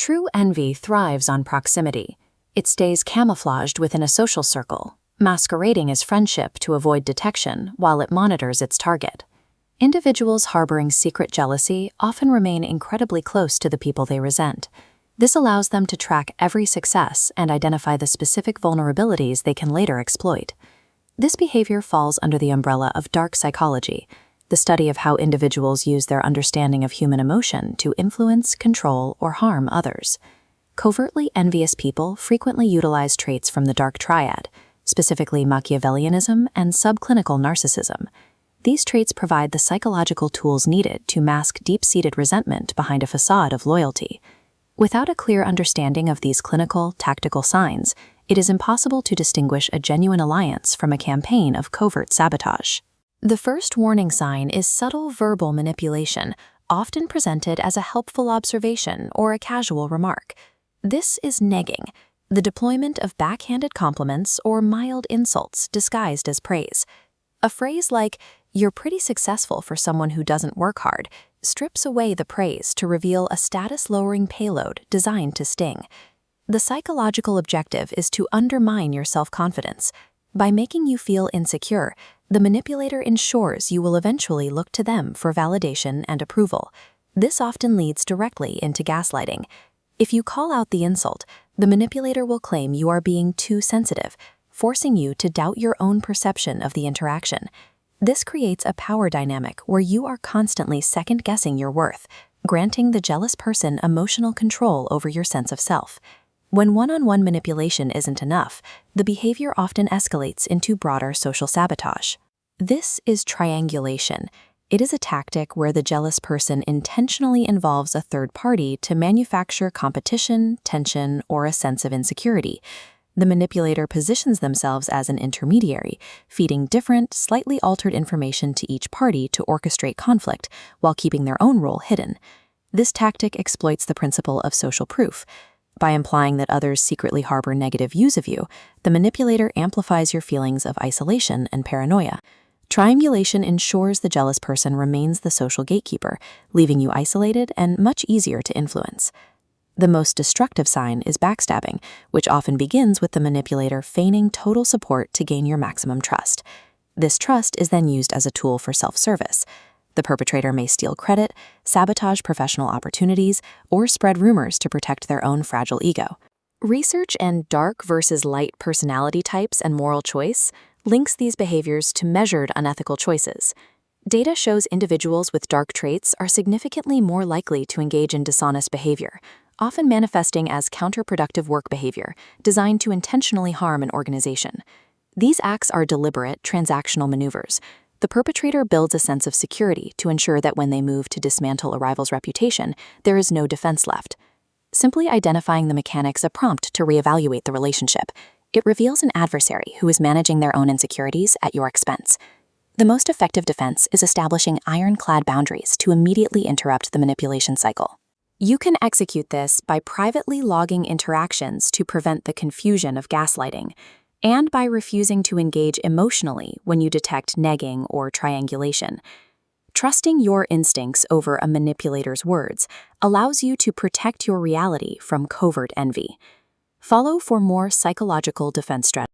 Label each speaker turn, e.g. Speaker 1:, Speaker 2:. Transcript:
Speaker 1: True envy thrives on proximity. It stays camouflaged within a social circle, masquerading as friendship to avoid detection while it monitors its target. Individuals harboring secret jealousy often remain incredibly close to the people they resent. This allows them to track every success and identify the specific vulnerabilities they can later exploit. This behavior falls under the umbrella of dark psychology, the study of how individuals use their understanding of human emotion to influence, control, or harm others. Covertly envious people frequently utilize traits from the dark triad, specifically Machiavellianism and subclinical narcissism. These traits provide the psychological tools needed to mask deep-seated resentment behind a facade of loyalty. Without a clear understanding of these clinical, tactical signs, it is impossible to distinguish a genuine alliance from a campaign of covert sabotage. The first warning sign is subtle verbal manipulation, often presented as a helpful observation or a casual remark. This is negging, the deployment of backhanded compliments or mild insults disguised as praise. A phrase like, "You're pretty successful for someone who doesn't work hard," strips away the praise to reveal a status-lowering payload designed to sting. The psychological objective is to undermine your self-confidence. By making you feel insecure, the manipulator ensures you will eventually look to them for validation and approval. This often leads directly into gaslighting. If you call out the insult, the manipulator will claim you are being too sensitive, forcing you to doubt your own perception of the interaction. This creates a power dynamic where you are constantly second-guessing your worth, granting the jealous person emotional control over your sense of self. When one-on-one manipulation isn't enough, the behavior often escalates into broader social sabotage. This is triangulation. It is a tactic where the jealous person intentionally involves a third party to manufacture competition, tension, or a sense of insecurity. The manipulator positions themselves as an intermediary, feeding different, slightly altered information to each party to orchestrate conflict while keeping their own role hidden. This tactic exploits the principle of social proof. By implying that others secretly harbor negative views of you, the manipulator amplifies your feelings of isolation and paranoia. Triangulation ensures the jealous person remains the social gatekeeper, leaving you isolated and much easier to influence. The most destructive sign is backstabbing, which often begins with the manipulator feigning total support to gain your maximum trust. This trust is then used as a tool for self-service. The perpetrator may steal credit, sabotage professional opportunities, or spread rumors to protect their own fragile ego. Research in dark versus light personality types and moral choice links these behaviors to measured unethical choices. Data shows individuals with dark traits are significantly more likely to engage in dishonest behavior, often manifesting as counterproductive work behavior designed to intentionally harm an organization. These acts are deliberate, transactional maneuvers. The perpetrator builds a sense of security to ensure that when they move to dismantle a rival's reputation, there is no defense left. Simply identifying the mechanics a prompt to reevaluate the relationship. It reveals an adversary who is managing their own insecurities at your expense. The most effective defense is establishing ironclad boundaries to immediately interrupt the manipulation cycle. You can execute this by privately logging interactions to prevent the confusion of gaslighting, and by refusing to engage emotionally when you detect negging or triangulation. Trusting your instincts over a manipulator's words allows you to protect your reality from covert envy. Follow for more psychological defense strategies.